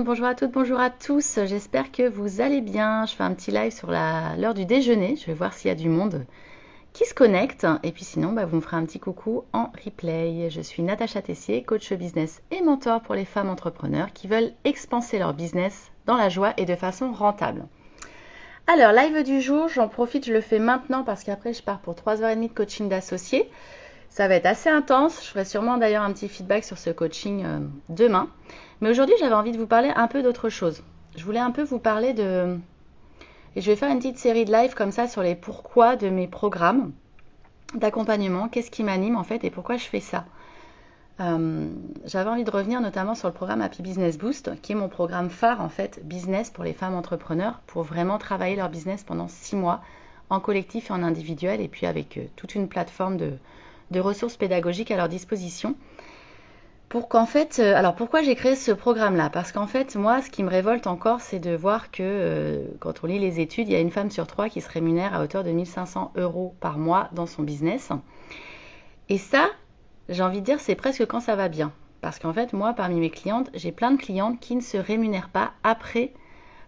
Bonjour à toutes, bonjour à tous, j'espère que vous allez bien. Je fais un petit live sur l'heure du déjeuner, je vais voir s'il y a du monde qui se connecte. Et puis sinon, vous me ferez un petit coucou en replay. Je suis Natacha Tessier, coach business et mentor pour les femmes entrepreneurs qui veulent expanser leur business dans la joie et de façon rentable. Alors, live du jour, j'en profite, je le fais maintenant parce qu'après je pars pour 3h30 de coaching d'associés. Ça va être assez intense, je ferai sûrement d'ailleurs un petit feedback sur ce coaching demain. Mais aujourd'hui, j'avais envie de vous parler un peu d'autre chose. Je voulais un peu vous parler de... Et je vais faire une petite série de live comme ça sur les pourquoi de mes programmes d'accompagnement, qu'est-ce qui m'anime en fait et pourquoi je fais ça. J'avais envie de revenir notamment sur le programme Happy Business Boost, qui est mon programme phare en fait, business pour les femmes entrepreneurs, pour vraiment travailler leur business pendant 6 mois, en collectif et en individuel, et puis avec toute une plateforme de ressources pédagogiques à leur disposition. Pour qu'en fait, alors pourquoi j'ai créé ce programme-là? Parce qu'en fait, moi, ce qui me révolte encore, c'est de voir que quand on lit les études, il y a une femme sur 3 qui se rémunère à hauteur de 1500 € par mois dans son business. Et ça, j'ai envie de dire, c'est presque quand ça va bien. Parce qu'en fait, moi, parmi mes clientes, j'ai plein de clientes qui ne se rémunèrent pas après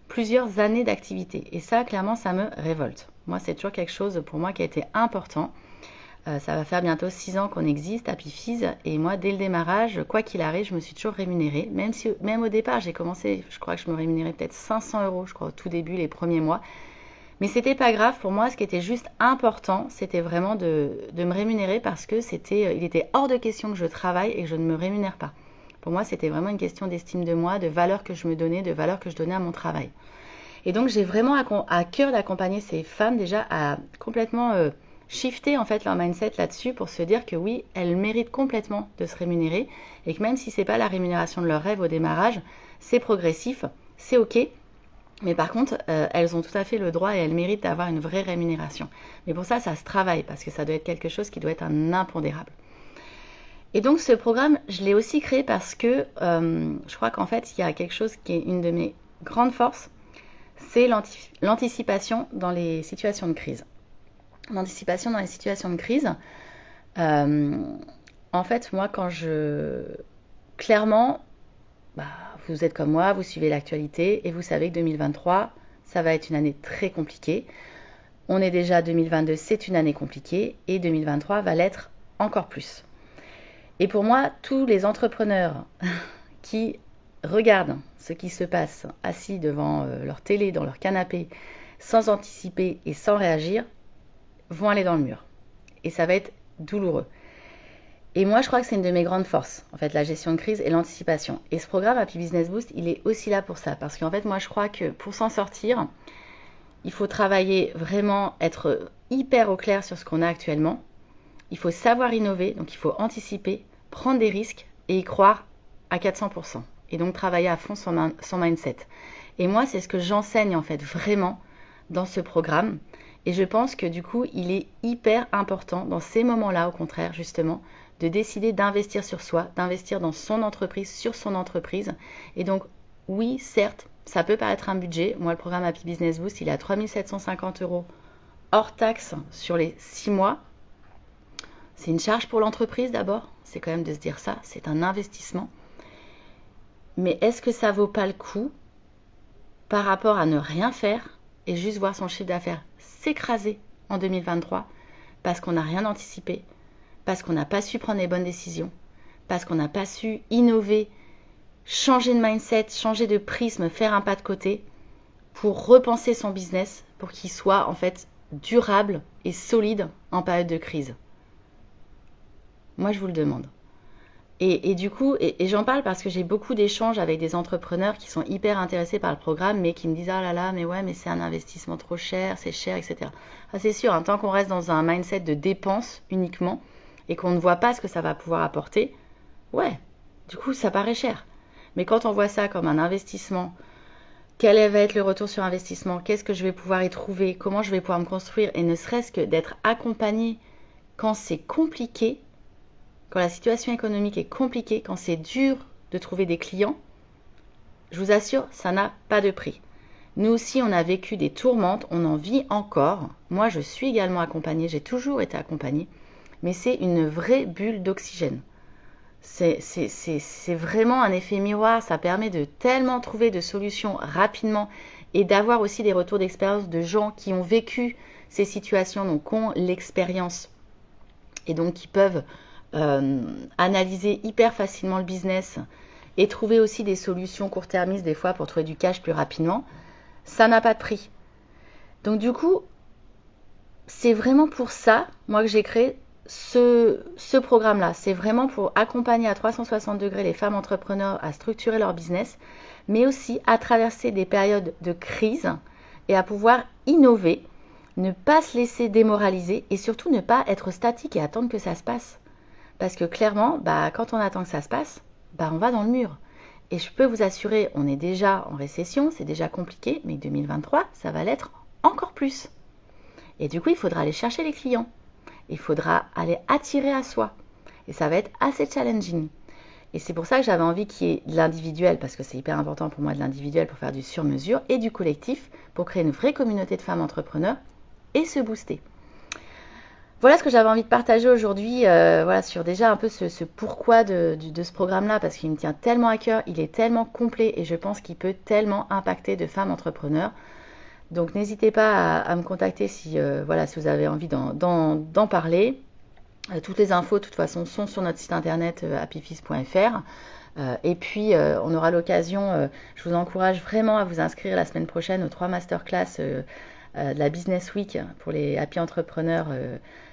plusieurs années d'activité. Et ça, clairement, ça me révolte. Moi, c'est toujours quelque chose pour moi qui a été important. Ça va faire bientôt 6 ans qu'on existe, Happy Fizz, et moi, dès le démarrage, quoi qu'il arrive, je me suis toujours rémunérée. Même au départ, j'ai commencé, je crois que je me rémunérais peut-être 500 €, je crois, au tout début, les premiers mois. Mais c'était pas grave, pour moi, ce qui était juste important, c'était vraiment de me rémunérer parce que il était hors de question que je travaille et que je ne me rémunère pas. Pour moi, c'était vraiment une question d'estime de moi, de valeur que je me donnais, de valeur que je donnais à mon travail. Et donc, j'ai vraiment à cœur d'accompagner ces femmes déjà à complètement shifter en fait leur mindset là-dessus pour se dire que oui, elles méritent complètement de se rémunérer et que même si c'est pas la rémunération de leur rêve au démarrage, c'est progressif, c'est ok. Mais par contre, elles ont tout à fait le droit et elles méritent d'avoir une vraie rémunération. Mais pour ça, ça se travaille parce que ça doit être quelque chose qui doit être un impondérable. Et donc ce programme, je l'ai aussi créé parce que je crois qu'en fait, il y a quelque chose qui est une de mes grandes forces, c'est l'anticipation dans les situations de crise. L'anticipation dans les situations de crise, en fait, moi, clairement, vous êtes comme moi, vous suivez l'actualité et vous savez que 2023, ça va être une année très compliquée. On est déjà 2022, c'est une année compliquée et 2023 va l'être encore plus. Et pour moi, tous les entrepreneurs qui regardent ce qui se passe assis devant leur télé, dans leur canapé, sans anticiper et sans réagir, vont aller dans le mur. Et ça va être douloureux. Et moi, je crois que c'est une de mes grandes forces, en fait, la gestion de crise et l'anticipation. Et ce programme Happy Business Boost, il est aussi là pour ça. Parce qu'en fait, moi, je crois que pour s'en sortir, il faut travailler vraiment, être hyper au clair sur ce qu'on a actuellement. Il faut savoir innover, donc il faut anticiper, prendre des risques et y croire à 400%. Et donc travailler à fond son mindset. Et moi, c'est ce que j'enseigne en fait vraiment dans ce programme. Et je pense que du coup, il est hyper important dans ces moments-là, au contraire, justement, de décider d'investir sur soi, d'investir dans son entreprise, sur son entreprise. Et donc, oui, certes, ça peut paraître un budget. Moi, le programme Happy Business Boost, il est à 3 750 € hors taxe sur les 6 mois. C'est une charge pour l'entreprise d'abord. C'est quand même de se dire ça. C'est un investissement. Mais est-ce que ça vaut pas le coup par rapport à ne rien faire et juste voir son chiffre d'affaires s'écraser en 2023 parce qu'on n'a rien anticipé, parce qu'on n'a pas su prendre les bonnes décisions, parce qu'on n'a pas su innover, changer de mindset, changer de prisme, faire un pas de côté pour repenser son business pour qu'il soit en fait durable et solide en période de crise. Moi, je vous le demande. Et du coup, et j'en parle parce que j'ai beaucoup d'échanges avec des entrepreneurs qui sont hyper intéressés par le programme, mais qui me disent ah là là, mais ouais, mais c'est un investissement trop cher, c'est cher, etc. Ah, c'est sûr, tant qu'on reste dans un mindset de dépense uniquement et qu'on ne voit pas ce que ça va pouvoir apporter, ouais, du coup, ça paraît cher. Mais quand on voit ça comme un investissement, quel va être le retour sur investissement, qu'est-ce que je vais pouvoir y trouver, comment je vais pouvoir me construire, et ne serait-ce que d'être accompagné quand c'est compliqué, quand la situation économique est compliquée, quand c'est dur de trouver des clients, je vous assure, ça n'a pas de prix. Nous aussi, on a vécu des tourmentes, on en vit encore. Moi, je suis également accompagnée, j'ai toujours été accompagnée, mais c'est une vraie bulle d'oxygène. C'est vraiment un effet miroir, ça permet de tellement trouver de solutions rapidement et d'avoir aussi des retours d'expérience de gens qui ont vécu ces situations, donc qui ont l'expérience et donc qui peuvent analyser hyper facilement le business et trouver aussi des solutions court-termistes des fois pour trouver du cash plus rapidement, ça n'a pas de prix. Donc du coup, c'est vraiment pour ça, moi, que j'ai créé ce programme-là. C'est vraiment pour accompagner à 360 degrés les femmes entrepreneurs à structurer leur business, mais aussi à traverser des périodes de crise et à pouvoir innover, ne pas se laisser démoraliser et surtout ne pas être statique et attendre que ça se passe. Parce que clairement, quand on attend que ça se passe, on va dans le mur. Et je peux vous assurer, on est déjà en récession, c'est déjà compliqué, mais 2023, ça va l'être encore plus. Et du coup, il faudra aller chercher les clients. Il faudra aller attirer à soi. Et ça va être assez challenging. Et c'est pour ça que j'avais envie qu'il y ait de l'individuel, parce que c'est hyper important pour moi de l'individuel pour faire du sur-mesure, et du collectif pour créer une vraie communauté de femmes entrepreneurs et se booster. Voilà ce que j'avais envie de partager aujourd'hui, sur déjà un peu ce pourquoi de ce programme-là, parce qu'il me tient tellement à cœur, il est tellement complet et je pense qu'il peut tellement impacter de femmes entrepreneurs. Donc n'hésitez pas à me contacter si vous avez envie d'en parler. Toutes les infos, de toute façon, sont sur notre site internet happyfizz.fr. Et puis, on aura l'occasion, je vous encourage vraiment à vous inscrire la semaine prochaine aux 3 masterclass de la Business Week pour les happy entrepreneurs.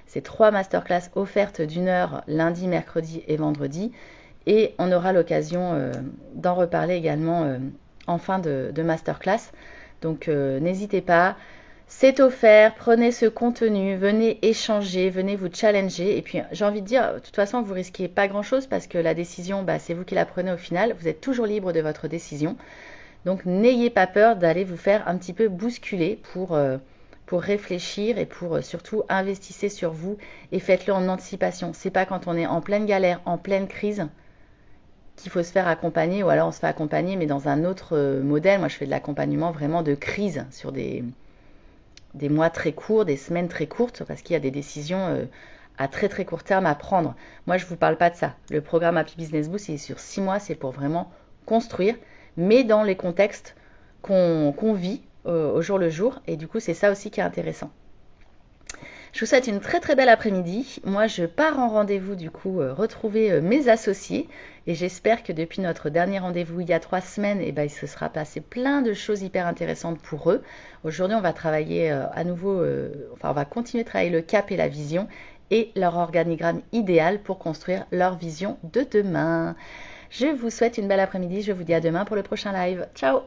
C'est 3 masterclass offertes d'1 heure lundi, mercredi et vendredi. Et on aura l'occasion d'en reparler également en fin de masterclass. Donc n'hésitez pas, c'est offert, prenez ce contenu, venez échanger, venez vous challenger. Et puis j'ai envie de dire, de toute façon, vous risquez pas grand-chose parce que la décision, c'est vous qui la prenez au final. Vous êtes toujours libre de votre décision. Donc n'ayez pas peur d'aller vous faire un petit peu bousculer pour réfléchir et pour surtout investissez sur vous et faites-le en anticipation. C'est pas quand on est en pleine galère, en pleine crise, qu'il faut se faire accompagner, ou alors on se fait accompagner mais dans un autre modèle. Moi je fais de l'accompagnement vraiment de crise sur des mois très courts, des semaines très courtes, parce qu'il y a des décisions à très très court terme à prendre. Moi je ne vous parle pas de ça. Le programme Happy Business Boost, c'est sur 6 mois, c'est pour vraiment construire, mais dans les contextes qu'on vit au jour le jour, et du coup c'est ça aussi qui est intéressant. Je vous souhaite une très très belle après-midi. Moi, je pars en rendez-vous, du coup, retrouver mes associés. Et j'espère que depuis notre dernier rendez-vous il y a 3 semaines, il se sera passé plein de choses hyper intéressantes pour eux. Aujourd'hui, on va travailler à nouveau, on va continuer de travailler le cap et la vision et leur organigramme idéal pour construire leur vision de demain. Je vous souhaite une belle après-midi. Je vous dis à demain pour le prochain live. Ciao!